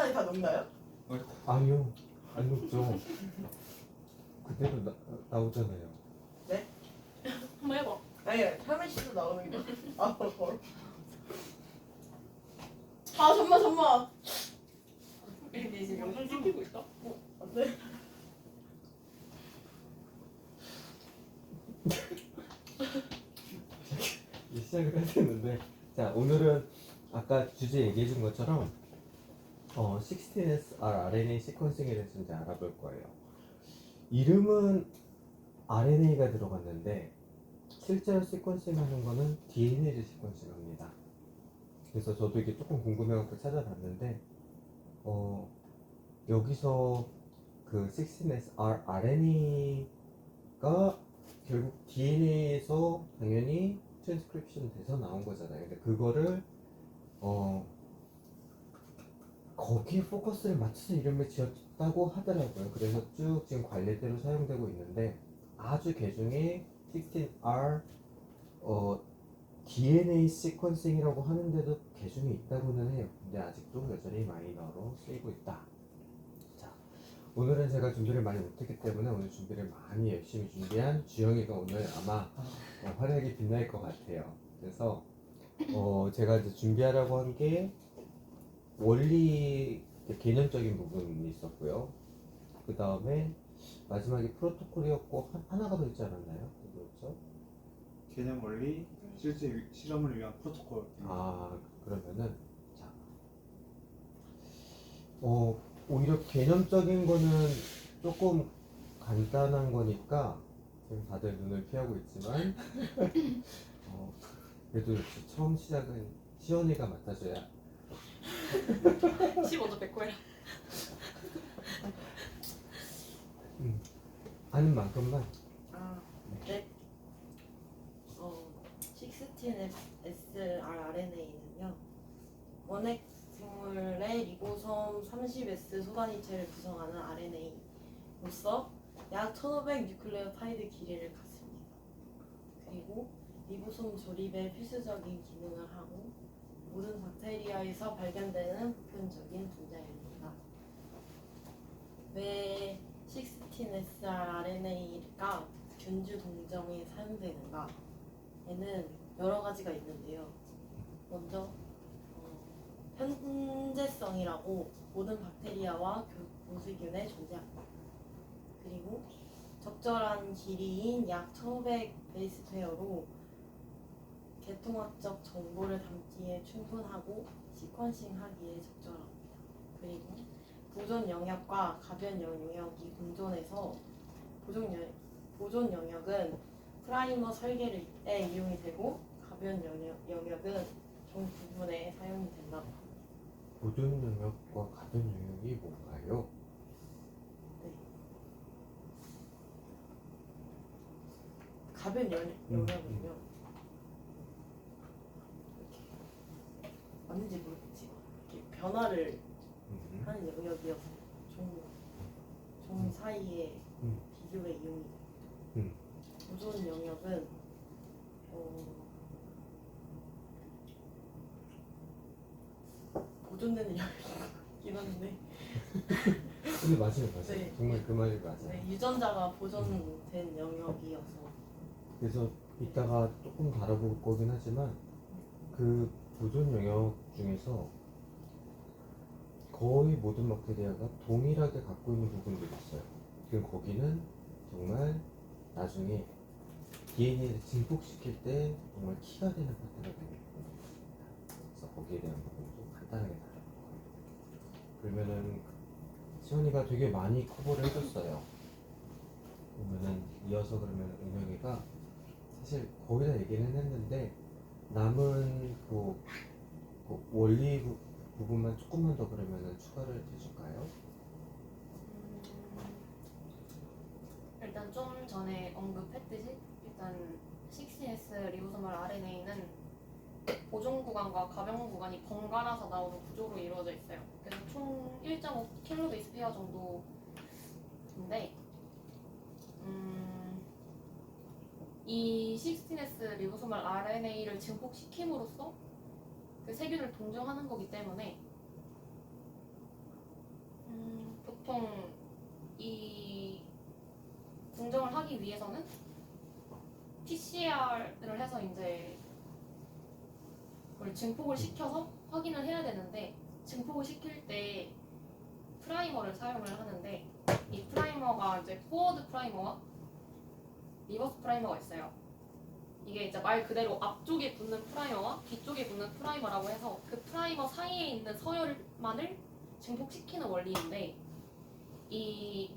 안에 다 녹나요? 아니요, 안 녹죠. 그대로 나오잖아요. 한번 해봐. 아니 혈민 씨도 나오는 게 아 벌. 아 잠만. 니 지금 영상 찍히고 있어? 안돼. 시작을 해야 되는데, 자, 오늘은 아까 주제 얘기해 준 것처럼 16S RNA 시퀀싱에 대해서 이제 알아볼 거예요. 이름은 RNA가 들어갔는데 실제로 시퀀싱 하는 거는 DNA를 시퀀싱 합니다. 그래서 저도 이게 조금 궁금해갖고 찾아봤는데 여기서 그 16S RNA가 결국 DNA에서 당연히 트랜스크립션 돼서 나온 거잖아요. 근데 그거를 거기에 포커스를 맞춰서 이름을 지었다고 하더라고요. 그래서 쭉 지금 관례대로 사용되고 있는데 아주 개중에 16R DNA 시퀀싱이라고 하는데도 개중에 있다고는 해요. 근데 아직도 여전히 마이너로 쓰이고 있다. 자, 오늘은 제가 준비를 많이 못했기 때문에 오늘 준비를 많이 열심히 준비한 주영이가 오늘 아마 화려하게 빛날 것 같아요. 그래서 제가 이제 준비하라고 한 게 원리 개념적인 부분이 있었고요. 그 다음에 마지막에 프로토콜이었고 하나가 더 있지 않았나요? 그렇죠? 개념 원리, 실제 실험을 위한 프로토콜. 아, 그러면은 자, 오히려 개념적인 거는 조금 간단한 거니까 지금 다들 눈을 피하고 있지만 그래도 처음 시작은 시원이가 맡아줘야. 시 먼저 뱉고 해라. 아는 만큼만. 네. 16S RNA는요. 원핵 생물의 리보솜 30S 소단위체를 구성하는 RNA로서 약 1500 뉴클레오타이드 길이를 갖습니다. 그리고 리보솜 조립에 필수적인 기능을 하고 모든 박테리아에서 발견되는 보편적인 분자입니다. 왜 16S RNA가 균주 동정에 사용되는가? 에는 여러 가지가 있는데요. 먼저 현재성이라고 모든 박테리아와 보세균에 존재합니다. 그리고 적절한 길이인 약 1500 베이스 페어로 계통학적 정보를 담기에 충분하고 시퀀싱하기에 적절합니다. 그리고 보존 영역과 가변 영역이 공존해서 보존 영역은 프라이머 설계를 때 이용이 되고 가변 영역은 종 부분에 사용이 된다고 합니다. 보존 영역과 가변 영역이 뭔가요? 네. 가변 영역은요. 이렇게 맞는지 모르겠지. 이렇게 변화를 하는 영역이어서 종 사이의 비교에 이용이 됩니다. 보존 영역은 보존되는 영역이긴 한데 근데 맞아요. 네. 정말 그 말이 맞아요. 네, 유전자가 보존된 영역이어서 그래서 이따가 조금 다뤄볼 거긴 하지만 그 보존 영역 중에서 거의 모든 박테리아가 동일하게 갖고 있는 부분들이 있어요. 그럼 거기는 정말 나중에 DNA를 증폭시킬 때 정말 키가 되는 파트가 되겠고, 그래서 거기에 대한 부분도 간단하게 다뤄볼 거예요. 그러면은 시원이가 되게 많이 커버를 해줬어요. 그러면은 이어서 그러면 은영이가 사실 거의 다 얘기는 했는데 남은 그 원리 부분만 조금만 더 그러면은 추가를 해줄까요? 일단 좀 전에 언급했듯이 일단 16S 리보소멀 RNA는 보존 구간과 가변 구간이 번갈아서 나오는 구조로 이루어져 있어요. 그래서 총 1.5 킬로 베이스 페어 정도인데 이 16S 리보소멀 RNA를 증폭시킴으로써 그 세균을 동정하는 거기 때문에 보통 이 공정을 하기 위해서는 PCR을 해서 이제 그걸 증폭을 시켜서 확인을 해야 되는데, 증폭을 시킬 때 프라이머를 사용을 하는데, 이 프라이머가 이제 포워드 프라이머와 리버스 프라이머가 있어요. 이게 이제 말 그대로 앞쪽에 붙는 프라이머와 뒤쪽에 붙는 프라이머라고 해서 그 프라이머 사이에 있는 서열만을 증폭시키는 원리인데, 이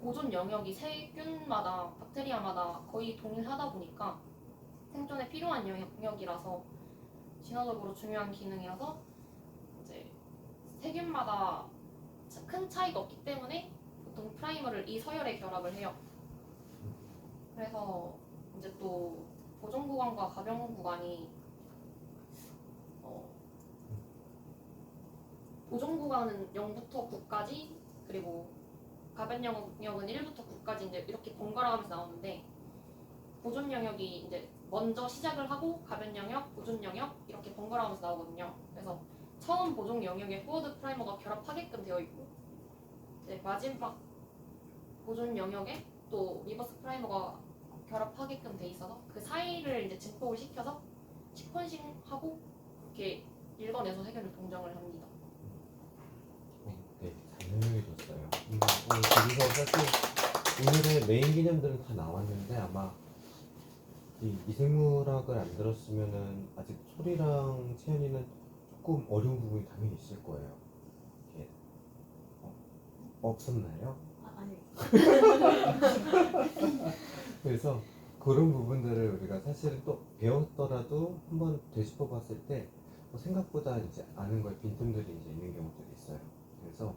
보존 영역이 세균마다 박테리아마다 거의 동일하다 보니까 생존에 필요한 영역이라서 진화적으로 중요한 기능이라서 이제 세균마다 큰 차이가 없기 때문에 보통 프라이머를 이 서열에 결합을 해요. 그래서 이제 또 보존 구간과 가병 구간이 보존 구간은 0부터 9까지, 그리고 가변 영역은 1부터 9까지 이제 이렇게 번갈아 가면서 나오는데, 보존 영역이 이제 먼저 시작을 하고 가변 영역, 보존 영역 이렇게 번갈아 가면서 나오거든요. 그래서 처음 보존 영역에 포워드 프라이머가 결합하게끔 되어 있고, 이제 마지막 보존 영역에 또 리버스 프라이머가 결합하게끔 돼 있어서 그 사이를 이제 증폭을 시켜서 시퀀싱하고 그렇게 읽어내서 세균을 동정을 합니다. 네, 잘 설명해줬어요. 거기서 사실 오늘의 메인 개념들은 다 나왔는데, 아마 이 미생물학을 안 들었으면은 아직 소리랑 채연이는 조금 어려운 부분이 당연히 있을 거예요. 이렇게 없었나요? 아니. 그래서 그런 부분들을 우리가 사실은 또 배웠더라도 한번 되짚어봤을 때 생각보다 이제 아는 거에 빈틈들이 이제 있는 경우들이 있어요. 그래서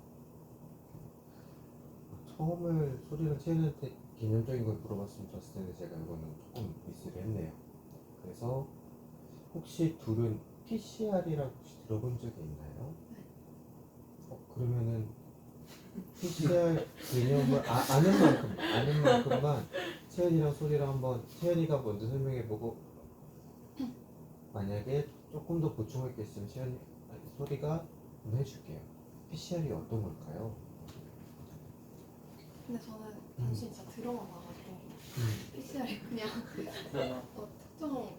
처음을 소리랑 채연한테 개념적인 걸 물어봤으면 좋았을 텐데 제가 이거는 조금 미스를 했네요. 그래서 혹시 둘은 PCR이라고 혹시 들어본 적이 있나요? 그러면은 PCR 개념을 아는 만큼만 채연이랑 소리랑 한번, 채연이가 먼저 설명해보고 만약에 조금 더 보충할 게 있으면 소리가 한번 해줄게요. PCR이 어떤 걸까요? 근데 저는 단순히 진짜 들어만 봐가지고 PCR이 그냥 특정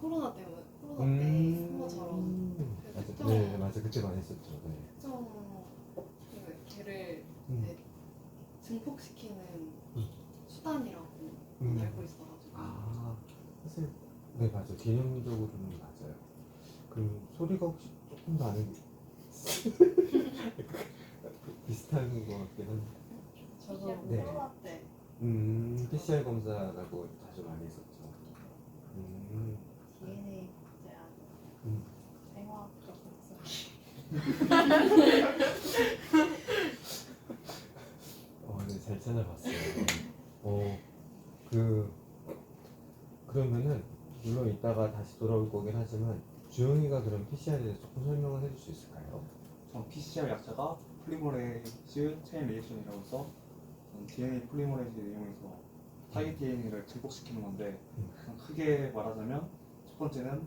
코로나 때문에 코로나 때 쓴 것처럼 그 맞아, 특정 네, 맞아, 그때 많이 썼죠. 네. 특정 그 걔를 음. 이제 증폭시키는 수단이라고 음. 알고 있어가지고 아, 사실 네, 맞아, 개념적으로는 맞아요. 그럼 소리가 혹시 조금 더 아는 게 비슷한 것 같긴 한데. 저도 네. 코로나 때 PCR 검사라고 자주 많이 썼죠. DNA 제한 음. 생화학적 복수. 네, 잘 찾아봤어요. 그러면은 물론 이따가 다시 돌아올 거긴 하지만 주영이가 그럼 PCR에 대해서 조금 설명을 해줄 수 있을까요? 전 PCR 약자가 폴리머레이즈 체인 리액션이라고 해서 DNA 폴리머레이즈를 이용해서 타겟 DNA를 증폭시키는 건데, 크게 말하자면 첫 번째는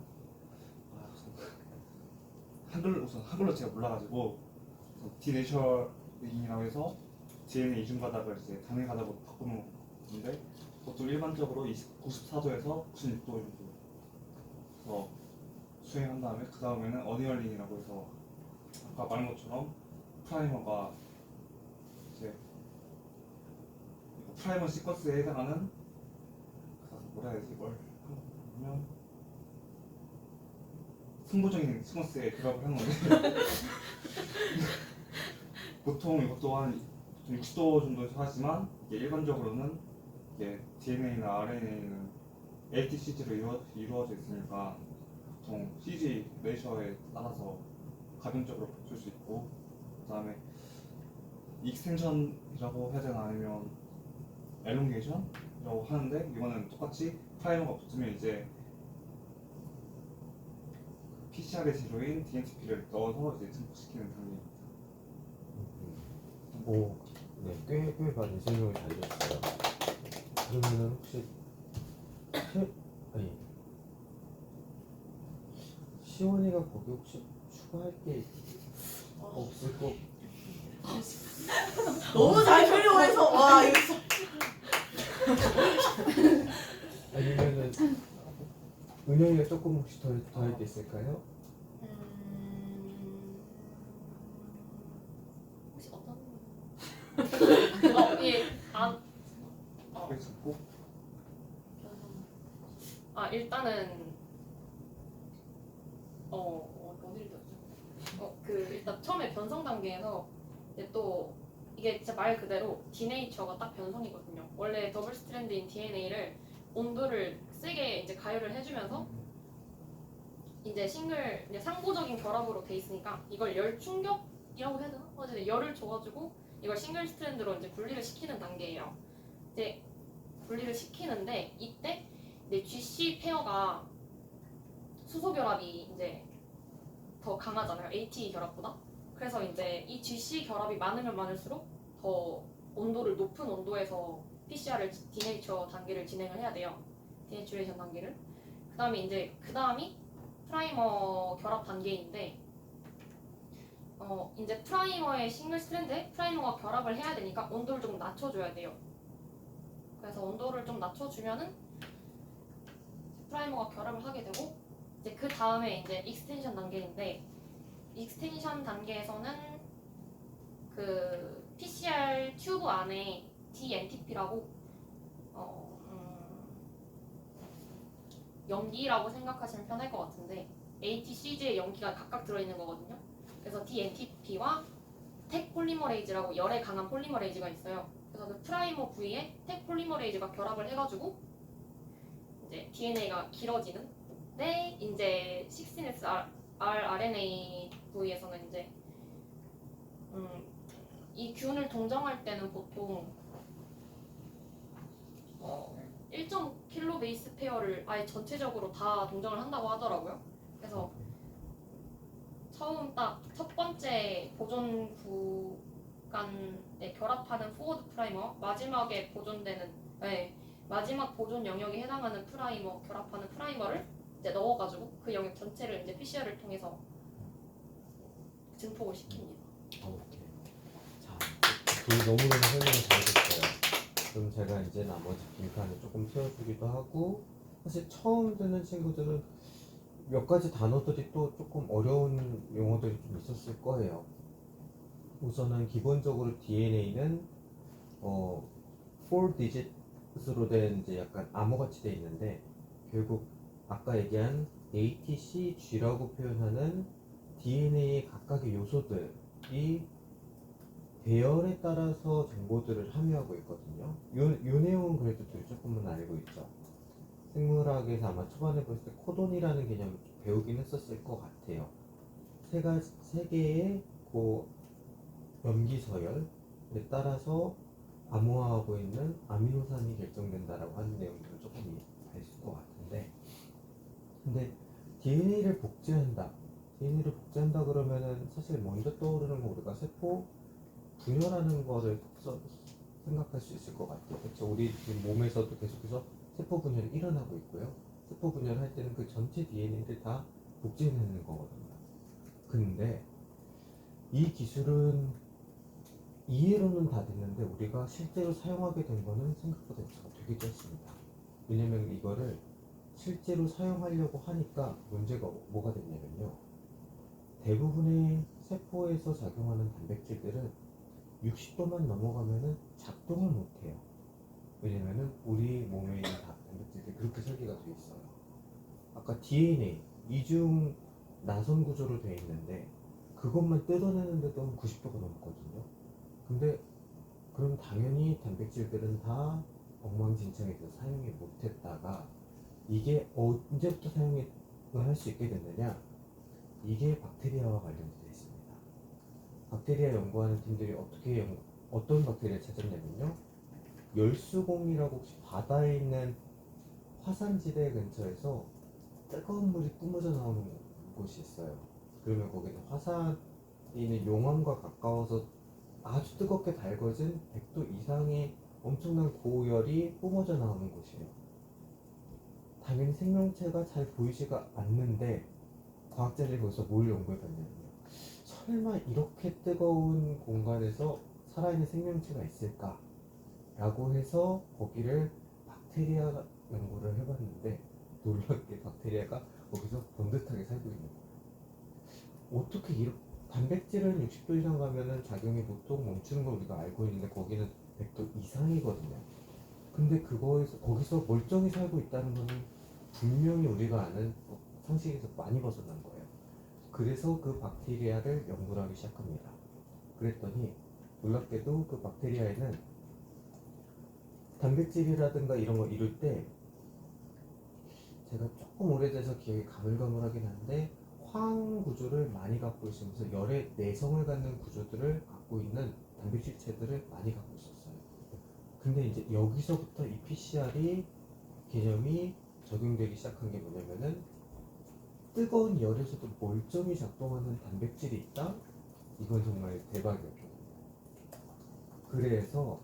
우선 한글로 제가 몰라가지고 디네이처링이라고 해서 DNA 이중 가닥을 이제 단일 가닥으로 바꾸는 건데, 보통 일반적으로 94도에서 96도 정도 수행한 다음에 그 다음에는 어니얼링이라고 해서 아까 말한 것처럼 프라이머가 이제 프라이머 시퀀스에 해당하는 뭐라 해야 되지, 이걸 하면 승부적인 시퀀스에 결합을 하는 건데 보통 이것도 한 60도 정도에서 하지만 이게 일반적으로는 이게 DNA나 RNA는 ATCG로 이루어져 있으니까 보통 CG 레이셔에 따라서 가변적으로 붙일 수 있고, 그 다음에 익스텐션이라고 해야 되나 아니면 엘롱게이션이라고 하는데, 이거는 똑같이 프라이머가 붙으면 이제 PCR의 재료인 DNTP를 넣어서 이제 증폭시키는 단계입니다. 오, 네, 꽤 많이 설명을 잘 해줬어요. 그러면은 혹시 시원이가 거기 혹시 추가할 게 없을 거? 너무 잘 설명해서 와 이거 아니면은 은영이가 조금 혹시 더 할 게 있을까요? 혹시 어떤? 예, 안. 그래서 꼭 일단은 어디를 뒀죠? 그 일단 처음에 변성 단계에서 이제 또 이게 진짜 말 그대로 디네이처가 딱 변성이거든요. 원래 더블 스트랜드인 DNA를 온도를 세게 이제 가열을 해주면서 이제 싱글 이제 상부적인 결합으로 돼 있으니까 이걸 열 충격이라고 해야 되나? 어쨌든 열을 줘가지고 이걸 싱글 스트랜드로 이제 분리를 시키는 단계예요. 이제 분리를 시키는데 이때 이제 GC 페어가 수소 결합이 이제 더 강하잖아요. AT 결합보다. 그래서 이제 이 GC 결합이 많으면 많을수록 더 온도를 높은 온도에서 PCR을 디네이처 단계를 진행을 해야 돼요. 디네이처레이션 단계를. 그 다음이 프라이머 결합 단계인데 이제 프라이머의 싱글 스트랜드에 프라이머가 결합을 해야 되니까 온도를 좀 낮춰줘야 돼요. 그래서 온도를 좀 낮춰주면은 프라이머가 결합을 하게 되고 이제 그 다음에 이제 익스텐션 단계인데 익스텐션 단계에서는 그 PCR 튜브 안에 DNTP라고 염기라고 생각하시면 편할 것 같은데 ATCG의 염기가 각각 들어있는 거거든요. 그래서 DNTP와 택 폴리머레이즈라고 열에 강한 폴리머레이즈가 있어요. 그래서 그 프라이머 부위에 택 폴리머레이즈가 결합을 해가지고 이제 DNA가 길어지는. 네, 이제 16S rRNA 부위에서는 이제 이 균을 동정할 때는 보통 1.kilo 베이스 페어를 아예 전체적으로 다 동정을 한다고 하더라고요. 그래서 처음 딱 첫 번째 보존 구간에 결합하는 포워드 프라이머, 마지막에 보존되는 마지막 보존 영역에 해당하는 프라이머 결합하는 프라이머를 이제 넣어가지고 그 영역 전체를 이제 PCR을 통해서 증폭을 시킵니다. 오케이. 자, 너무너무 설명을 잘해줬어요. 그럼 제가 이제 나머지 빈칸을 조금 채워주기도 하고, 사실 처음 듣는 친구들은 몇 가지 단어들이 또 조금 어려운 용어들이 좀 있었을 거예요. 우선은 기본적으로 DNA는 4digit으로 된 이제 약간 암호같이 돼 있는데, 결국 아까 얘기한 ATCG라고 표현하는 DNA의 각각의 요소들이 배열에 따라서 정보들을 함유하고 있거든요. 요 내용은 그래도 조금은 알고 있죠. 생물학에서 아마 초반에 볼 때 코돈이라는 개념을 배우긴 했었을 것 같아요. 세 개의 그 염기 서열에 따라서 암호화하고 있는 아미노산이 결정된다라고 하는 내용들을 조금 알수 것 같은데, 근데 DNA를 복제한다 그러면은 사실 먼저 떠오르는 거 우리가 세포 분열하는 거를 생각할 수 있을 것 같아요. 그렇죠? 우리 지금 몸에서도 계속해서 세포 분열이 일어나고 있고요. 세포 분열할 때는 그 전체 DNA를 다 복제해내는 거거든요. 근데 이 기술은 이해로는 다 됐는데 우리가 실제로 사용하게 된 거는 생각보다 역사가 되게 짧습니다. 왜냐면 이거를 실제로 사용하려고 하니까 문제가 뭐가 됐냐면요. 대부분의 세포에서 작용하는 단백질들은 60도만 넘어가면은 작동을 못해요. 왜냐면은 우리 몸에 있는 단백질들이 그렇게 설계가 되어 있어요. 아까 DNA 이중 나선 구조로 되어 있는데 그것만 뜯어내는데도 90도가 넘거든요. 근데 그럼 당연히 단백질들은 다 엉망진창해서 사용이 못했다가 이게 언제부터 사용을 할 수 있게 됐느냐? 이게 박테리아와 관련되어 있습니다. 박테리아 연구하는 팀들이 어떤 박테리아를 찾았냐면요. 열수공이라고 혹시 바다에 있는 화산지대 근처에서 뜨거운 물이 뿜어져 나오는 곳이 있어요. 그러면 거기는 화산에 있는 용암과 가까워서 아주 뜨겁게 달궈진 100도 이상의 엄청난 고열이 뿜어져 나오는 곳이에요. 당연히 생명체가 잘 보이지가 않는데 과학자들이 거기서 뭘 연구해봤냐면요. 설마 이렇게 뜨거운 공간에서 살아있는 생명체가 있을까? 라고 해서 거기를 박테리아 연구를 해봤는데 놀랍게 박테리아가 거기서 번듯하게 살고 있는 거예요. 어떻게 이렇게 단백질은 60도 이상 가면은 작용이 보통 멈추는 걸 우리가 알고 있는데 거기는 100도 이상이거든요. 근데 거기서 멀쩡히 살고 있다는 거는 분명히 우리가 아는 상식에서 많이 벗어난 거예요. 그래서 그 박테리아를 연구를 하기 시작합니다. 그랬더니 놀랍게도 그 박테리아에는 단백질이라든가 이런 거 이룰 때 제가 조금 오래돼서 기억이 가물가물하긴 한데 황 구조를 많이 갖고 있으면서 열의 내성을 갖는 구조들을 갖고 있는 단백질체들을 많이 갖고 있었어요. 근데 이제 여기서부터 이 PCR이 개념이 적용되기 시작한 게 뭐냐면은 뜨거운 열에서도 멀쩡히 작동하는 단백질이 있다? 이건 정말 대박이었죠. 그래서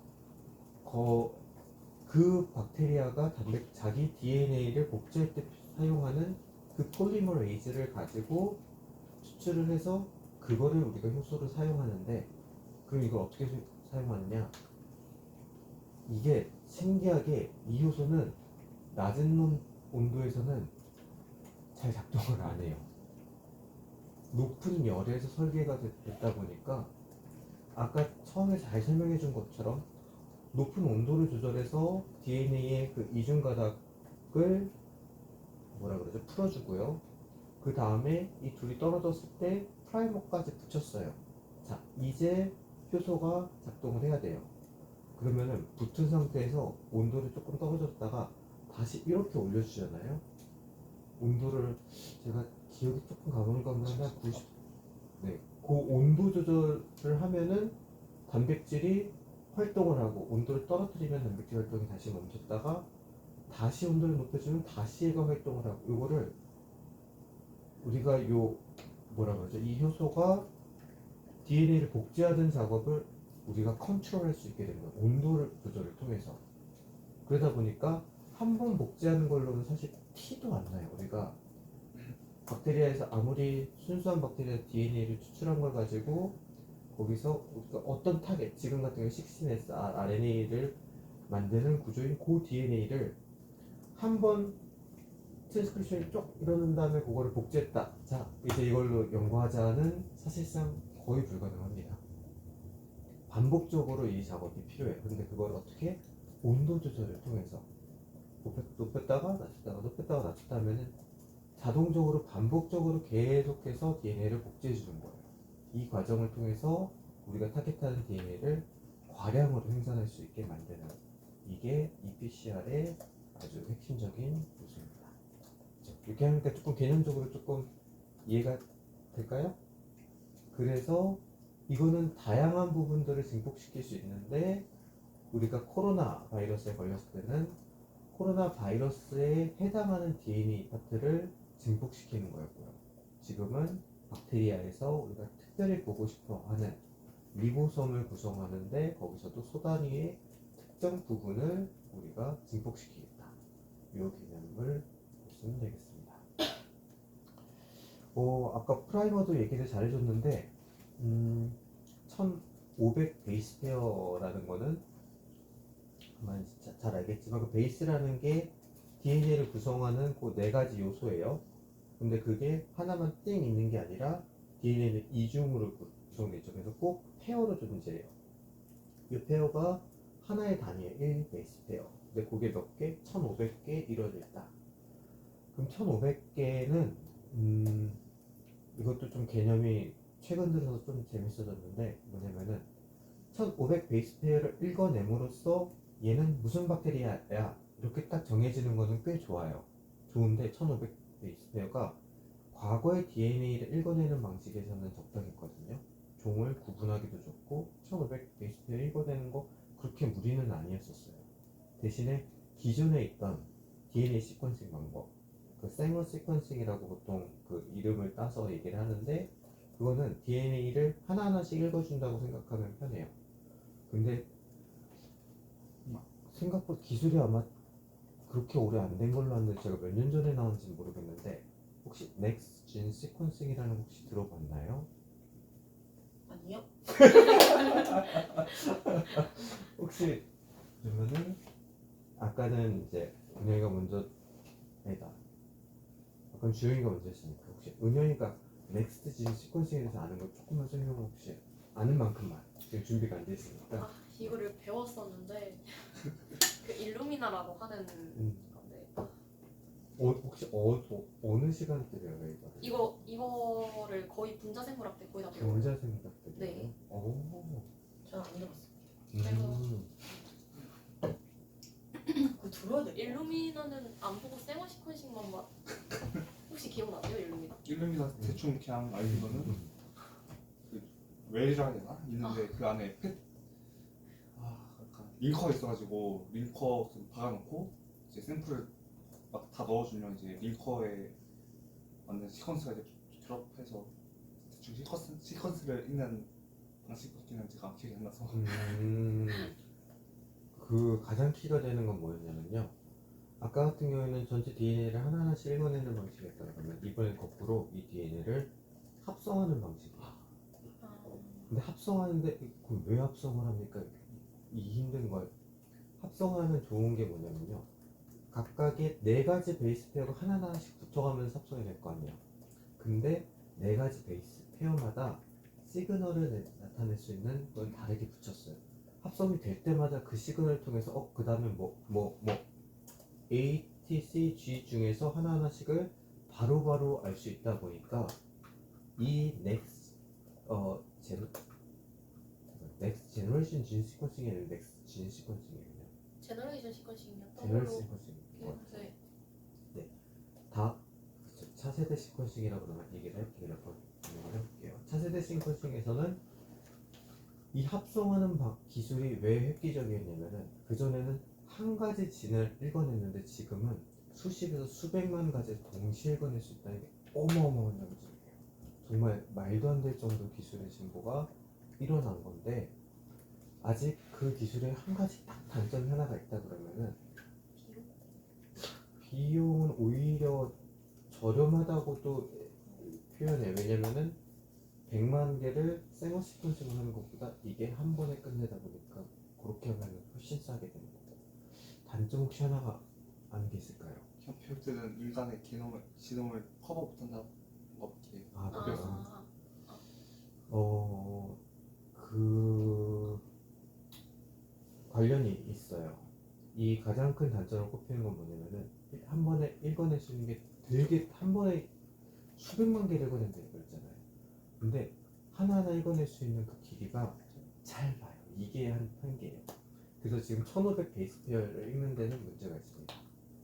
그 박테리아가 자기 DNA를 복제할 때 사용하는 그 폴리머레이즈를 가지고 추출을 해서 그거를 우리가 효소를 사용하는데 그럼 이걸 어떻게 사용하느냐? 이게 신기하게 이 효소는 낮은 온도에서는 잘 작동을 안 해요. 높은 열에서 설계가 됐다 보니까 아까 처음에 잘 설명해 준 것처럼 높은 온도를 조절해서 DNA의 그 이중 가닥을 풀어주고요. 그 다음에 이 둘이 떨어졌을 때 프라이머까지 붙였어요. 자, 이제 효소가 작동을 해야 돼요. 그러면은 붙은 상태에서 온도를 조금 떨어졌다가 다시 이렇게 올려주잖아요. 온도를 제가 기억이 조금 가물가물한데 90. 네, 그 온도 조절을 하면은 단백질이 활동을 하고 온도를 떨어뜨리면 단백질 활동이 다시 멈췄다가 다시 온도를 높여주면 다시 얘가 활동을 하고 이거를 우리가 이 효소가 DNA를 복제하는 작업을 우리가 컨트롤할 수 있게 되는 거예요. 온도를 조절을 통해서. 그러다 보니까 한 번 복제하는 걸로는 사실 티도 안 나요. 우리가 박테리아에서 아무리 순수한 박테리아 DNA를 추출한 걸 가지고 거기서 어떤 타겟, 지금 같은 경우 16S RNA를 만드는 구조인 그 DNA를 한번 트랜스크립션이 쪽 이러는 다음에 그거를 복제했다. 자, 이제 이걸로 연구하자는 사실상 거의 불가능합니다. 반복적으로 이 작업이 필요해요. 근데 그걸 어떻게? 온도 조절을 통해서 높였다가 낮췄다가 높였다가 낮췄다 하면은 자동적으로 반복적으로 계속해서 DNA를 복제해 주는 거예요. 이 과정을 통해서 우리가 타겟하는 DNA를 과량으로 생산할 수 있게 만드는 이게 EPCR의 아주 핵심적인 요소입니다. 이렇게 하니까 조금 개념적으로 조금 이해가 될까요? 그래서 이거는 다양한 부분들을 증폭시킬 수 있는데 우리가 코로나 바이러스에 걸렸을 때는 코로나 바이러스에 해당하는 DNA 파트를 증폭시키는 거였고요. 지금은 박테리아에서 우리가 특별히 보고 싶어 하는 리보솜을 구성하는데 거기서도 소단위의 특정 부분을 우리가 증폭시키겠다. 이 개념을 보시면 되겠습니다. 아까 프라이머도 얘기를 잘해줬는데 1500 베이스 페어라는 거는 아마 잘 알겠지만 그 베이스라는 게 DNA를 구성하는 그 네 가지 요소예요. 근데 그게 하나만 띵 있는 게 아니라 DNA는 이중으로 구성되죠. 그래서 꼭 페어로 존재해요. 이 페어가 하나의 단위의 1 베이스 페어. 근데 그게 몇 개? 1500개 이루어져 있다. 그럼 1500개는 이것도 좀 개념이 최근 들어서 좀 재밌어졌는데 뭐냐면은 1500 베이스 페어를 읽어냄으로써 얘는 무슨 박테리아야 이렇게 딱 정해지는 거는 꽤 좋아요. 좋은데 1500 베이스 페어가 과거의 DNA를 읽어내는 방식에서는 적당했거든요. 종을 구분하기도 좋고 1500 베이스 페어 읽어내는 거 그렇게 무리는 아니었었어요. 대신에 기존에 있던 DNA 시퀀싱 방법, 그 생어 시퀀싱이라고 보통 그 이름을 따서 얘기를 하는데 그거는 DNA를 하나하나씩 읽어준다고 생각하면 편해요. 근데 생각보다 기술이 아마 그렇게 오래 안 된 걸로 아는데 제가 몇 년 전에 나온지는 모르겠는데 혹시 Next Gen Sequencing이라는 거 혹시 들어봤나요? 아니요? 혹시 그러면은 아까는 이제 은영이가 먼저 아니다. 아까 주영이가 먼저 했으니까 혹시 은영이가 넥스트 진 시퀀싱에 대해서 아는 거 조금만 설명 혹시 아는 만큼만 지금 준비가 안 돼 있으니까. 아, 이거를 배웠었는데 그 일루미나라고 하는 건데 혹시 어느 시간대 배워요 이거? 이거를 거의 분자생물학 때 거의 다 배워요. 경자생각 때 네. 배워요? 오. 저안 들었어. 음. 그거 들어야 돼. 일루미나는 안 보고 세모 시퀀싱만 봐. 혹시 기억나세요 일루미나? 일루미나 대충 그냥 알는 거는 그 웰이라 해야 되나? 있는데 그 안에 약간 링커가 있어가지고 링커 좀 박아놓고 이제 샘플을 막 다 넣어주면 이제 링커에 맞는 시퀀스가 이제 드롭해서 대충 시퀀스를 읽는 방식밖에는 제가 기억이 안 나서. 그 가장 키가 되는 건 뭐였냐면요. 아까 같은 경우에는 전체 DNA를 하나하나씩 읽어내는 방식이었다 그러면 이번엔 거꾸로 이 DNA를 합성하는 방식이에요. 근데 합성하는데 그럼 왜 합성을 합니까? 이 힘든 걸 합성하는 좋은 게 뭐냐면요. 각각의 4가지 베이스 페어가 하나하나씩 붙어가면서 합성이 될 거 아니에요. 근데 4가지 베이스 페어마다 시그널을 나타낼 수 있는 걸 다르게 붙였어요. 합성이 될 때마다 그 시그널을 통해서 그 다음에 A, T, C, G 중에서 하나하나씩을 바로바로 알 수 있다 보니까 이 넥스트 제너레이션 진 시퀀싱이 아니라 넥스트 진 시퀀싱이에요. 제너레이션 시퀀싱이었던 제너레이션 걸로 시퀀싱. 네. 다 차세대 시퀀싱이라고 그러면 얘기를 할게요. 해볼게요. 차세대 시퀀싱에서는 이 합성하는 기술이 왜 획기적이었냐면은 그전에는 한 가지 진을 읽어냈는데 지금은 수십에서 수백만 가지를 동시에 읽어낼 수 있다는 게 어마어마한 장점이에요. 정말 말도 안 될 정도 기술의 진보가 일어난 건데 아직 그 기술에 한 가지 딱 단점이 하나가 있다 그러면은 비용은 오히려 저렴하다고도 표현해요. 왜냐면은 100만 개를 생어 시퀀싱을 하는 것보다 이게 한 번에 끝내다 보니까 그렇게 하면 훨씬 싸게 되는 거고. 단점 혹시 하나가 아는 게 있을까요? 그냥 배울 때는 인간의 지nom을 커버 못한다고 없게. 그래서 아, 그 관련이 있어요. 이 가장 큰 단점을 꼽히는 건 뭐냐면은 한 번에 읽어낼 수 있는 게 되게 한 번에 수백만 개를 읽어낸다고 그랬잖아요. 근데 하나하나 읽어낼 수 있는 그 길이가 짧아요. 이게 한계예요. 그래서 지금 1500 베이스 페어를 읽는 데는 문제가 있습니다.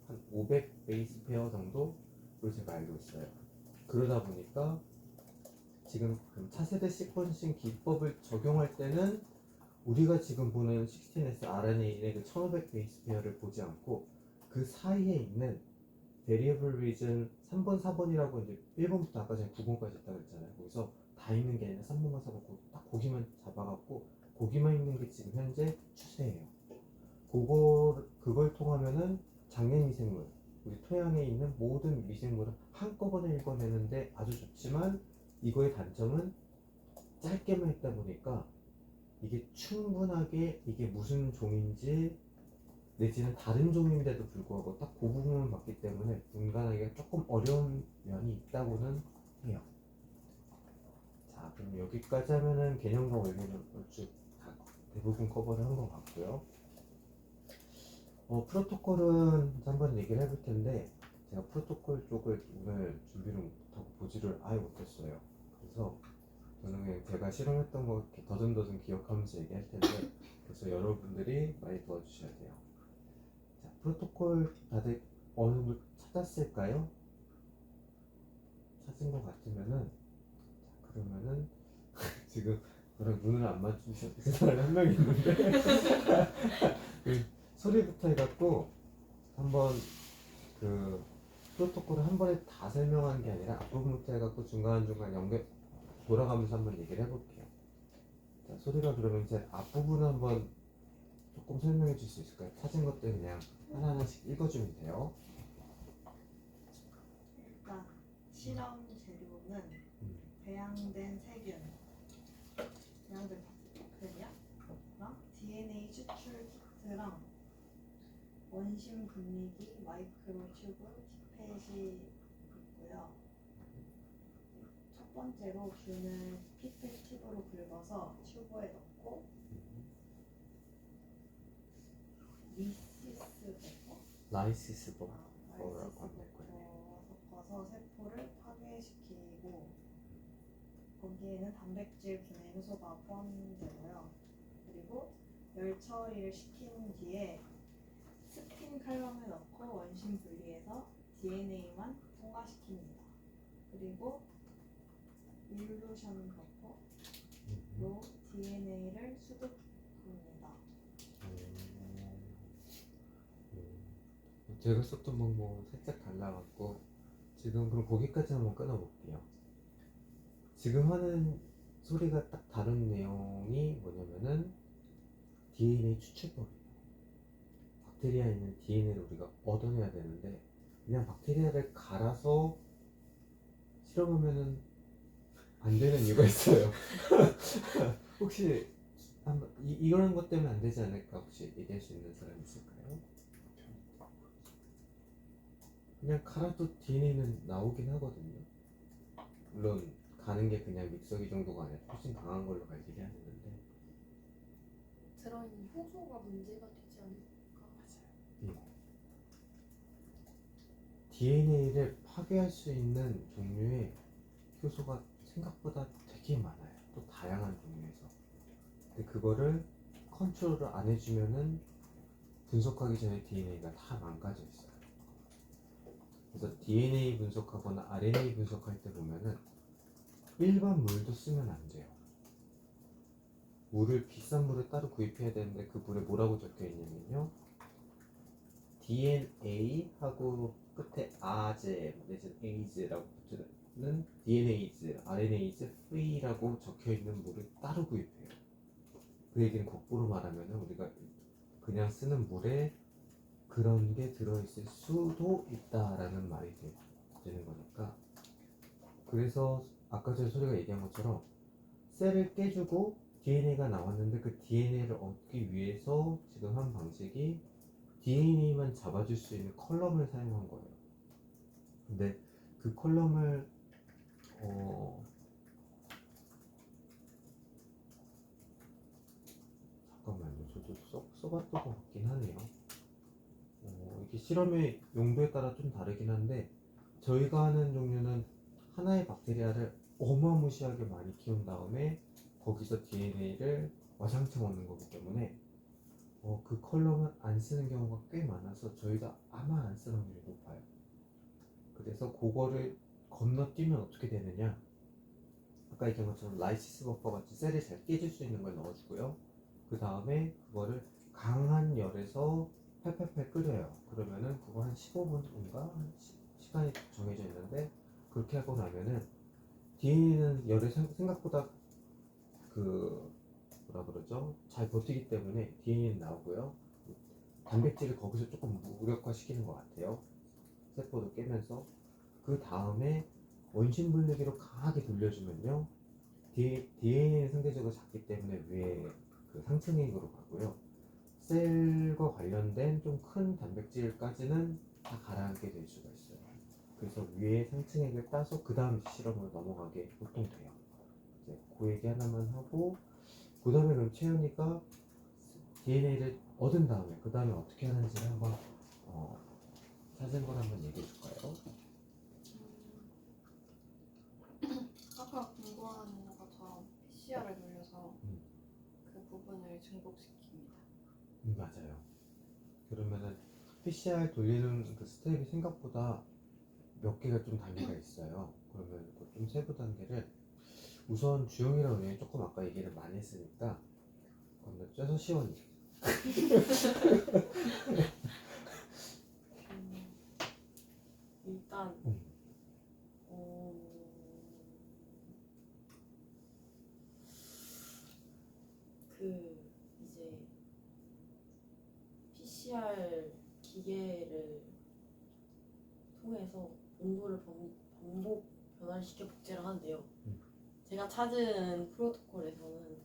한 500 베이스 페어 정도로 제가 알고 있어요. 그러다 보니까 지금 차세대 시퀀싱 기법을 적용할 때는 우리가 지금 보는 16S RNA의 그 1500 베이스 페어를 보지 않고 그 사이에 있는 variable region 3번, 4번이라고 이제 1번부터 아까 전에 9번까지 있다고 했잖아요. 거기서 다 있는 게 아니라 3번만 4번 딱 거기만 잡아갖고 거기만 있는 게 지금 현재 추세예요. 그걸 통하면은 장내 미생물, 우리 토양에 있는 모든 미생물을 한꺼번에 읽어내는데 아주 좋지만 이거의 단점은 짧게만 있다 보니까 이게 충분하게 이게 무슨 종인지 내지는 다른 종인데도 불구하고 딱 그 부분만 봤기 때문에 분간하기가 조금 어려운 면이 있다고는 해요. 자, 그럼 여기까지 하면은 개념과 원리는 쭉 대부분 커버를 한 것 같고요. 프로토콜은 한번 얘기를 해볼 텐데 제가 프로토콜 쪽을 오늘 준비를 못하고 보지를 아예 못했어요. 그래서 저는 그냥 제가 실험했던 거 이렇게 더듬더듬 기억하면서 얘기할 텐데 그래서 여러분들이 많이 도와주셔야 돼요. 자, 프로토콜 다들 어느 정도 찾았을까요? 찾은 것 같으면은 자, 그러면은 지금 저랑 눈을 안 맞추는 사람이 한 명 있는데 그 소리부터 해갖고 한번 그 프로토콜을 한 번에 다 설명하는 게 아니라 앞부분부터 해갖고 중간중간 연결 돌아가면서 한번 얘기를 해볼게요. 자, 소리가 그러면 이제 앞부분 한번 조금 설명해 줄 수 있을까요? 찾은 것들 그냥 하나하나씩 읽어주면 돼요. 일단 실험 재료는 배양된 세균. 배양된 세균이야? 세트랑 원심 분리기, 마이크로 튜브, 피펫이 있고요. 첫 번째로 균을 피펫 튜브로 긁어서 튜브에 넣고 리시스 버퍼, 라이시스 버퍼라고 라이시스 하면 될 거예요. 버퍼 섞어서 세포를 파괴시키고 거기에는 단백질 분해 효소가 포함되고요. 그리고 열 처리를 시킨 뒤에 스핀 칼럼을 넣고 원심 분리해서 DNA만 통과시킵니다. 그리고 일루션 버퍼로 DNA를 수득합니다. 제가 썼던 방법은 살짝 달라갖고 지금 그럼 거기까지 한번 끊어볼게요. 지금 하는 소리가 딱 다른 내용이 뭐냐면은 DNA 추출법이에요. 박테리아에 있는 DNA를 우리가 얻어내야 되는데 그냥 박테리아를 갈아서 실험하면은 안 되는 이유가 있어요. 혹시 한번 이런 것 때문에 안 되지 않을까 혹시 얘기할 수 있는 사람 있을까요? 그냥 갈아도 DNA는 나오긴 하거든요. 물론 가는 게 그냥 믹서기 정도가 아니라 훨씬 강한 걸로 갈긴 해야 되는데. 들어있는 효소가 문제가 되지 않을까? DNA를 파괴할 수 있는 종류의 효소가 생각보다 되게 많아요. 또 다양한 종류에서. 근데 그거를 컨트롤을 안 해주면은 분석하기 전에 DNA가 다 망가져 있어요. 그래서 DNA 분석하거나 RNA 분석할 때 보면은 일반 물도 쓰면 안 돼요. 물을 비싼 물을 따로 구입해야 되는데 그 물에 뭐라고 적혀 있냐면요. DNA하고 끝에 아제 내지는 AS라고 붙는 DNAs, RNAs free라고 적혀 있는 물을 따로 구입해요. 그 얘기는 거꾸로 말하면 우리가 그냥 쓰는 물에 그런 게 들어있을 수도 있다라는 말이 되는 거니까. 그래서 아까 전 소리가 얘기한 것처럼 셀을 깨주고 DNA가 나왔는데 그 DNA를 얻기 위해서 지금 한 방식이 DNA만 잡아줄 수 있는 컬럼을 사용한 거예요. 근데 그 컬럼을 잠깐만요. 저도 써봤던 것 같긴 하네요. 이게 실험의 용도에 따라 좀 다르긴 한데 저희가 하는 종류는 하나의 박테리아를 어마무시하게 많이 키운 다음에 거기서 DNA를 와장창 얻는 거기 때문에 그 컬럼은 안 쓰는 경우가 꽤 많아서 저희가 아마 안 쓰는 확률이 높아요. 그래서 그거를 건너뛰면 어떻게 되느냐, 아까 얘기한 것처럼 라이시스 버퍼 같이 셀을 잘 깨질 수 있는 걸 넣어주고요. 그 다음에 그거를 강한 열에서 팔팔팔 끓여요. 그러면은 그거 한 15분인가 시간이 정해져 있는데 그렇게 하고 나면은 DNA는 열에 생각보다 그 뭐라 그러죠? 잘 버티기 때문에 DNA는 나오고요. 단백질을 거기서 조금 무력화시키는 것 같아요. 세포도 깨면서. 그 다음에 원심 분리기로 강하게 돌려주면요. DNA는 상대적으로 작기 때문에 위에 그 상층액으로 가고요. 셀과 관련된 좀 큰 단백질까지는 다 가라앉게 될 수가 있어요. 그래서 위에 상층액을 따서 그 다음 실험으로 넘어가게 보통 돼요. 이제 그 얘기 하나만 하고 그 다음에 그럼 채연이가 DNA를 얻은 다음에 그 다음에 어떻게 하는지를 한번 찾은 걸 한번 얘기해 줄까요? 아까 공부하는 것처럼 PCR을 돌려서 그 부분을 증폭시킵니다. 맞아요. 그러면은 PCR 돌리는 그 스텝이 생각보다 몇 개가 좀 단계가 있어요. 그러면 그 좀 세부 단계를 우선 주영이랑 은영이 조금 아까 얘기를 많이 했으니까 건너뛰어서 시원히 일단 그 이제 PCR 기계를 통해서 온도를 반복 변화시켜 복제를 하는데요. 제가 찾은 프로토콜에서는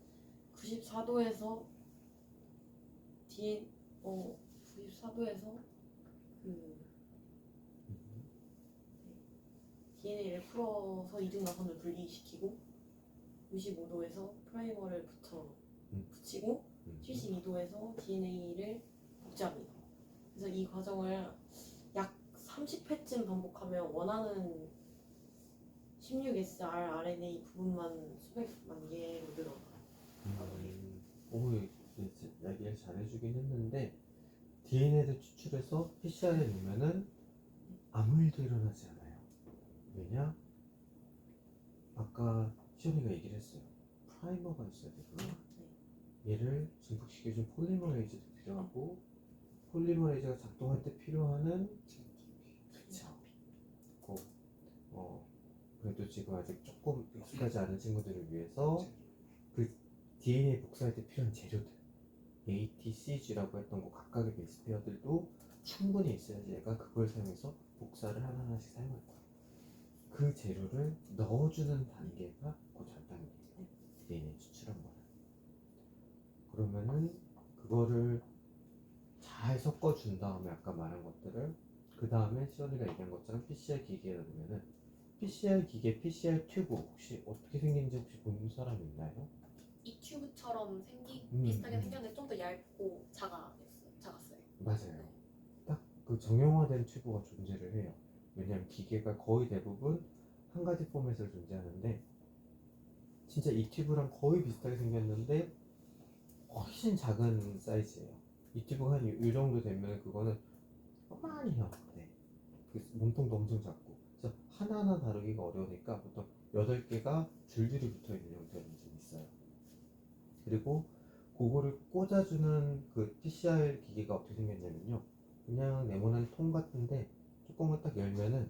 94도에서 94도에서 그 DNA를 풀어서 이중나선을 분리시키고 95도에서 프라이머를 붙이고 72도에서 DNA를 복제합니다. 그래서 이 과정을 약 30회쯤 반복하면 원하는 16SR RNA 부분만 수백만 개로 늘어나요. 오, 얘기를 잘해주긴 했는데 DNA를 추출해서 PCR에 넣으면은 아무 일도 일어나지 않아요. 왜냐? 아까 시연이가 얘기를 했어요. 프라이머가 있어야 되구나. 얘를 증폭시켜준 폴리머레이즈도 필요하고 폴리머레이즈가 작동할 때 필요하는 그쵸. 그래도 지금 아직 조금 익숙하지 않은 친구들을 위해서 그 DNA 복사할 때 필요한 재료들 ATCG라고 했던 거 각각의 베이스 페어들도 충분히 있어야지 얘가 그걸 사용해서 복사를 하나하나씩 사용할 거야. 그 재료를 넣어주는 단계가 그 전 단계예요. DNA 추출한 거는. 그러면은 그거를 잘 섞어준 다음에 아까 말한 것들을 그 다음에 시원이가 얘기한 것처럼 PCR 기계에 넣으면은 PCR 기계, PCR 튜브 혹시 어떻게 생긴지 혹시 본 사람 있나요? 이 튜브처럼 비슷하게 생겼는데 좀 더 얇고 작았어요. 맞아요. 딱 그 정형화된 튜브가 존재를 해요. 왜냐하면 기계가 거의 대부분 한 가지 포맷으로 존재하는데 진짜 이 튜브랑 거의 비슷하게 생겼는데 훨씬 작은 사이즈예요. 이 튜브가 한 이 정도 되면 그거는 요만해요. 네. 그 몸통도 엄청 작고 그래서 하나하나 다루기가 어려우니까 보통 8개가 줄줄이 붙어있는 형태로 좀 있어요. 그리고 그거를 꽂아주는 그 PCR 기계가 어떻게 생겼냐면요, 그냥 네모난 통 같은데 뚜껑을 딱 열면은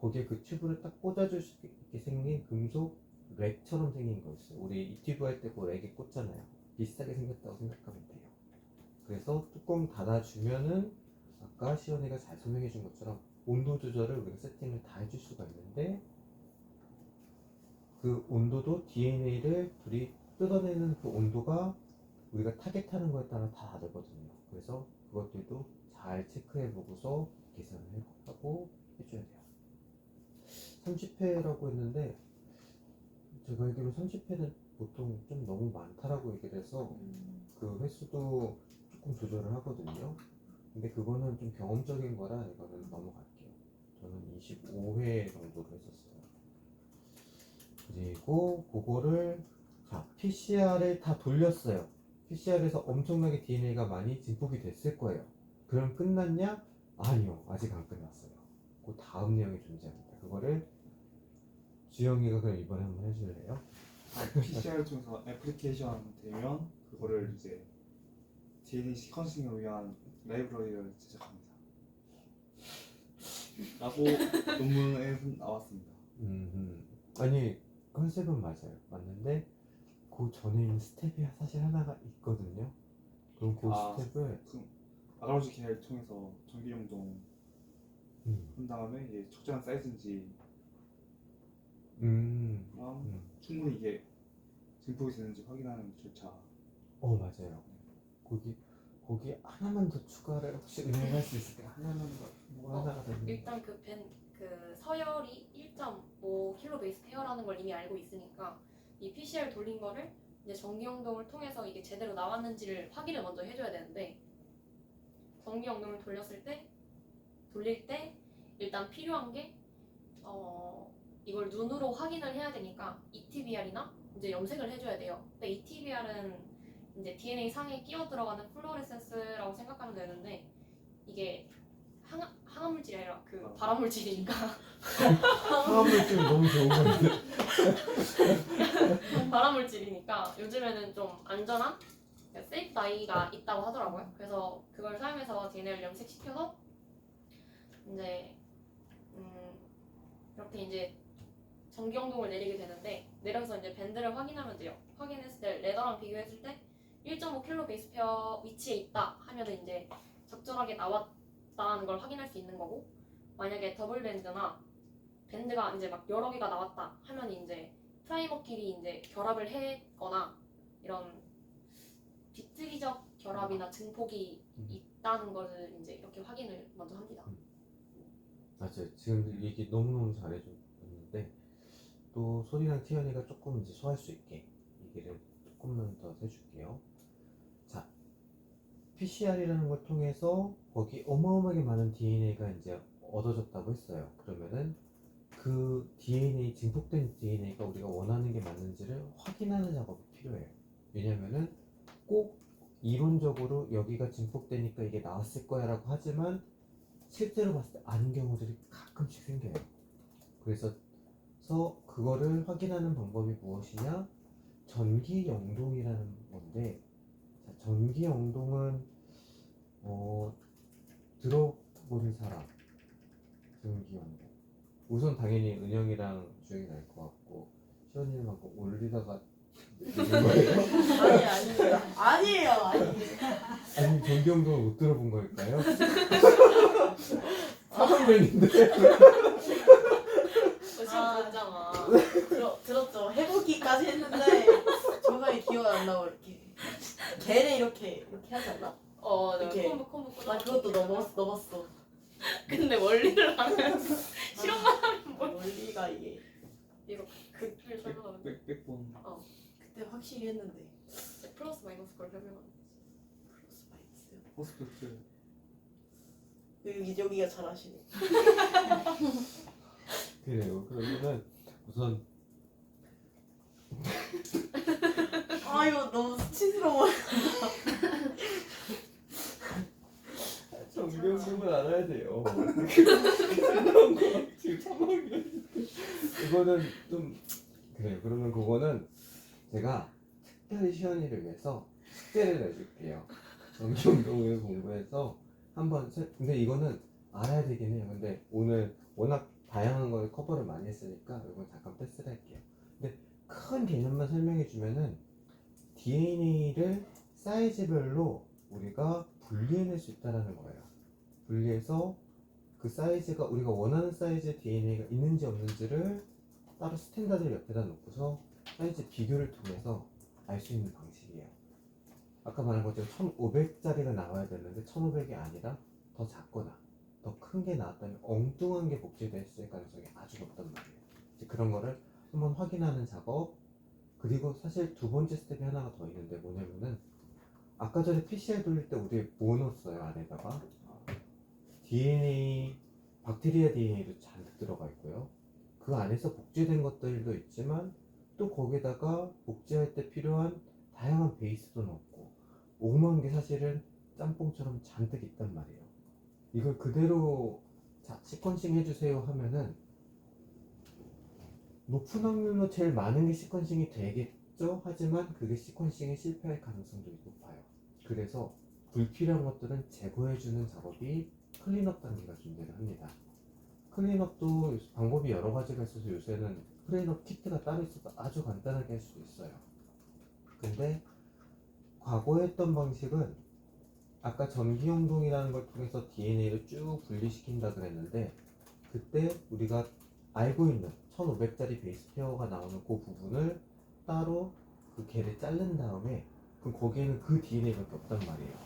거기에 그 튜브를 딱 꽂아줄 수 있게 생긴 금속 렉처럼 생긴 거 있어요. 우리 이 튜브 할 때 그 렉에 꽂잖아요. 비슷하게 생겼다고 생각하면 돼요. 그래서 뚜껑 닫아주면은 아까 시연이가 잘 설명해 준 것처럼 온도 조절을 우리가 세팅을 다 해줄 수가 있는데 그 온도도 DNA를 둘이 뜯어내는 그 온도가 우리가 타겟하는 거에 따라 다 다르거든요. 그래서 그것들도 잘 체크해 보고서 계산을 하고 해줘야 돼요. 30회라고 했는데 제가 알기로 30회는 보통 좀 너무 많다라고 얘기를 해서 그 횟수도 조금 조절을 하거든요. 근데 그거는 좀 경험적인 거라 이거는 넘어갈게요. 저는 25회 정도로 했었어요. 그리고 그거를 PCR을 다 돌렸어요. PCR에서 엄청나게 DNA가 많이 증폭이 됐을 거예요. 그럼 끝났냐? 아니요, 아직 안 끝났어요. 그 다음 내용이 존재합니다. 그거를 주영이가 그럼 이번에 한번 해줄래요? PCR을 통해서 애플리케이션 되면 그거를 이제 DNA 시퀀싱을 위한 라이브러리를 제작합니다. 라고 논문에 나왔습니다. 아니 컨셉은 맞아요. 맞는데 그 전에 있는 스텝이 사실 하나가 있거든요. 그럼 그 스텝을 아가로지 계를 통해서 전기용동 한 다음에 이제 적절한 사이즈인지 충분히 이게 증폭이 되는지 확인하는 절차. 맞아요. 거기 하나만 더 추가를 혹시 은행할 수 있을까요? 하나만 더 하나가 더 일단 그 서열이 1.5 킬로 베이스 페어라는 걸 이미 알고 있으니까 이 PCR 돌린 거를 이제 전기용동을 통해서 이게 제대로 나왔는지를 확인을 먼저 해줘야 되는데, 전기용동을 돌릴 때 일단 필요한 게 이걸 눈으로 확인을 해야 되니까 ETBR이나 이제 염색을 해줘야 돼요. 근데 ETBR은 이제 DNA 상에 끼어 들어가는 플루오레센스라고 생각하면 되는데 이게 항암물질이 아니라 그 발암물질이니까 화합물질 너무 좋은 건데. 발암물질이니까 요즘에는 좀 안전한 세이프 다이가 있다고 하더라고요. 그래서 그걸 사용해서 DNA를 염색시켜서 이제 이렇게 이제 전기용동을 내리게 되는데, 내려서 이제 밴드를 확인하면 돼요. 확인했을 때 레더랑 비교했을 때 1.5 킬로 베이스 페어 위치에 있다 하면은 이제 적절하게 나왔다는 걸 확인할 수 있는 거고, 만약에 더블 밴드나 밴드가 이제 막 여러 개가 나왔다 하면 이제 프라이머끼리 이제 결합을 했거나 이런 비트기적 결합이나 증폭이 있다는 것을 이제 이렇게 확인을 먼저 합니다. 맞아요. 지금 얘기 너무너무 잘해줬는데 또 소리랑 티연이가 조금 이제 소화할 수 있게 얘기를 조금만 더 해줄게요. 자, PCR이라는 걸 통해서 거기 어마어마하게 많은 DNA가 이제 얻어졌다고 했어요. 그러면은 그 DNA, 증폭된 DNA가 우리가 원하는 게 맞는지를 확인하는 작업이 필요해요. 왜냐면은 꼭 이론적으로 여기가 증폭되니까 이게 나왔을 거야 라고 하지만 실제로 봤을 때 아닌 경우들이 가끔씩 생겨요. 그래서 그거를 확인하는 방법이 무엇이냐? 전기 영동이라는 건데, 자, 전기 영동은 들어보는 사람, 전기 영동. 우선 당연히 은영이랑 주영이 날 것 같고 시원이랑하고 올리다가 있는 거예요? 아니 아닙니다. 아니에요. 아니에요. 아니 전기 영동을 못 들어본 걸까요? 3학년인데 시험 보잖아. 들었죠. 해보기까지 했는데 정말 기억이 안 나고 이렇게 걔를 이렇게 하지 않나? 내가 이렇게. 콤보 나 그것도 넣어봤어. 근데 원리를 하면 실험만 하면 뭘? 원리가 이게 이거 극을 설명하면 백본. 그때 확실히 했는데 플러스 마이너스 걸 설명하는. 플러스 마이너스요. 포스트. 여기가 잘하시네. 그래요. 그러면은 우선 아 이거 너무 수치스러워요. 전기 영동을 알아야 돼요. 지금 3학년 이거는 좀 그래요. 그러면 그거는 제가 특별히 시연이를 위해서 숙제를 내줄게요. 전기 영동을 공부해서 한번 근데 이거는 알아야 되긴 해요. 근데 오늘 워낙 다양한 걸 커버를 많이 했으니까 이건 잠깐 패스를 할게요. 근데 큰 개념만 설명해 주면은 DNA를 사이즈별로 우리가 분리해낼 수 있다는 거예요. 분리해서 그 사이즈가 우리가 원하는 사이즈의 DNA가 있는지 없는지를 따로 스탠다드를 옆에다 놓고서 사이즈 비교를 통해서 알 수 있는 방식이에요. 아까 말한 것처럼 1500짜리가 나와야 되는데 1500이 아니라 더 작거나 더 큰 게 나왔다면 엉뚱한 게 복제됐을 가능성이 아주 높단 말이에요. 이제 그런 거를 한번 확인하는 작업. 그리고 사실 두 번째 스텝이 하나가 더 있는데 뭐냐면은 아까 전에 PCR 돌릴 때 우리 뭐 넣었어요 안에다가? DNA, 박테리아 DNA도 잔뜩 들어가 있고요. 그 안에서 복제된 것들도 있지만 또 거기다가 복제할 때 필요한 다양한 베이스도 넣고 오만 개 사실은 짬뽕처럼 잔뜩 있단 말이에요. 이걸 그대로 자 시퀀싱 해주세요 하면은 높은 확률로 제일 많은 게 시퀀싱이 되겠죠? 하지만 그게 시퀀싱에 실패할 가능성도 높아요. 그래서 불필요한 것들은 제거해주는 작업이 클린업 단계가 존재를 합니다. 클린업도 방법이 여러 가지가 있어서 요새는 클린업 키트가 따로 있어서 아주 간단하게 할 수도 있어요. 근데 과거에 했던 방식은 아까 전기영동이라는 걸 통해서 DNA를 쭉 분리시킨다 그랬는데 그때 우리가 알고 있는 1500짜리 베이스 페어가 나오는 그 부분을 따로 그 개를 자른 다음에 그럼 거기에는 그 DNA밖에 없단 말이에요.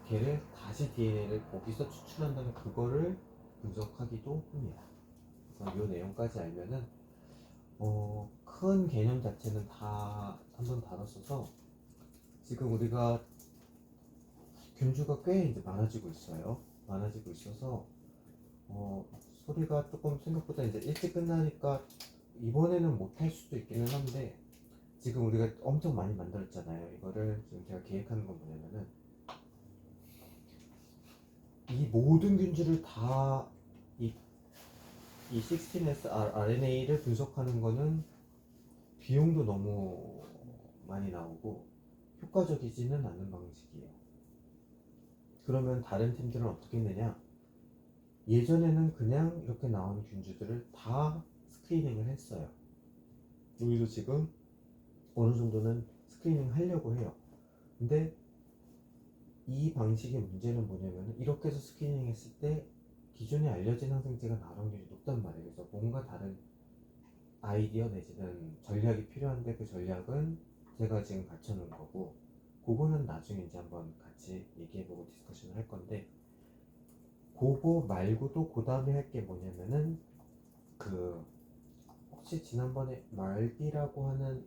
개를 다시 DNA를 거기서 추출한 다음에 그거를 분석하기도 합니다. 그래서 이 내용까지 알면은 큰 개념 자체는 다 한번 다뤘어서 지금 우리가 균주가 꽤 이제 많아지고 있어요. 많아지고 있어서 소리가 조금 생각보다 이제 일찍 끝나니까 이번에는 못할 수도 있기는 한데 지금 우리가 엄청 많이 만들었잖아요. 이거를 지금 제가 계획하는 건 뭐냐면은 이 모든 균주를 다 이 16S RNA를 분석하는 거는 비용도 너무 많이 나오고 효과적이지는 않는 방식이에요. 그러면 다른 팀들은 어떻게 했느냐? 예전에는 그냥 이렇게 나오는 균주들을 다 스크리닝을 했어요. 우리도 지금 어느 정도는 스크리닝 하려고 해요. 근데 이 방식의 문제는 뭐냐면 이렇게 해서 스크리닝 했을 때 기존에 알려진 항생제가 나올 확률이 높단 말이에요. 그래서 뭔가 다른 아이디어 내지는 전략이 필요한데 그 전략은 제가 지금 갖춰놓은 거고 그거는 나중에 이제 한번 같이 얘기해보고 디스커션을 할 건데, 그거 말고도 그 다음에 할 게 뭐냐면은 그 혹시 지난번에 말기라고 하는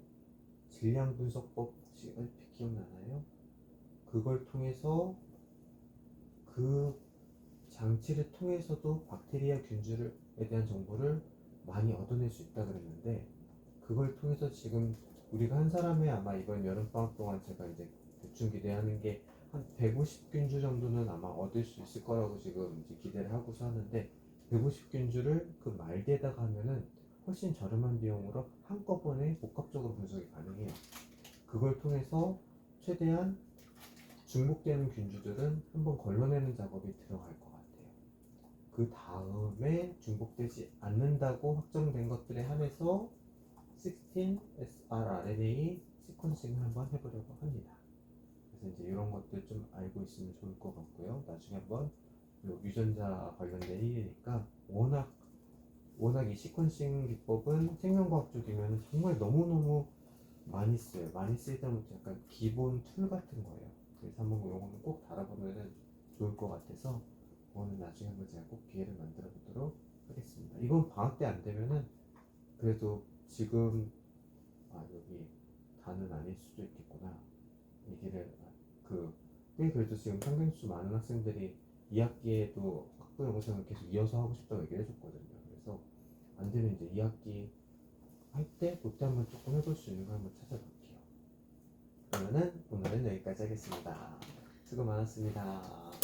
질량 분석법 혹시 얼핏 기억나나요? 그걸 통해서 그 장치를 통해서도 박테리아 균주에 대한 정보를 많이 얻어낼 수 있다 그랬는데, 그걸 통해서 지금 우리가 한 사람의 아마 이번 여름방학 동안 제가 이제 대충 기대하는 게 한 150균주 정도는 아마 얻을 수 있을 거라고 지금 이제 기대를 하고서 하는데, 150균주를 그 말기에다가 하면은 훨씬 저렴한 비용으로 한꺼번에 복합적으로 분석이 가능해요. 그걸 통해서 최대한 중복되는 균주들은 한번 걸러내는 작업이 들어갈 것 같아요. 그 다음에 중복되지 않는다고 확정된 것들에 한해서 16srRNA 시퀀싱을 한번 해보려고 합니다. 그래서 이제 이런 것들 좀 알고 있으면 좋을 것 같고요. 나중에 한번 유전자 관련된 일이니까 워낙 이 시퀀싱 기법은 생명과학 쪽이면 정말 너무너무 많이 써요. 많이 쓰다 보니까 약간 기본 툴 같은 거예요. 그래서 한번 이런 거는 꼭 달아보면 좋을 것 같아서, 그거는 나중에 한번 제가 꼭 기회를 만들어 보도록 하겠습니다. 이건 방학 때 안 되면은 그래도 지금 여기 다는 아닐 수도 있겠구나 얘기를 그래도 지금 상당수 많은 학생들이 2학기에도 학부 영상을 계속 이어서 하고 싶다고 얘기를 해줬거든요. 그래서 안 되면 이제 2학기 할 때 그때 한번 조금 해볼 수 있는 거 한번 찾아볼게요. 그러면은 오늘은 여기까지 하겠습니다. 수고 많았습니다.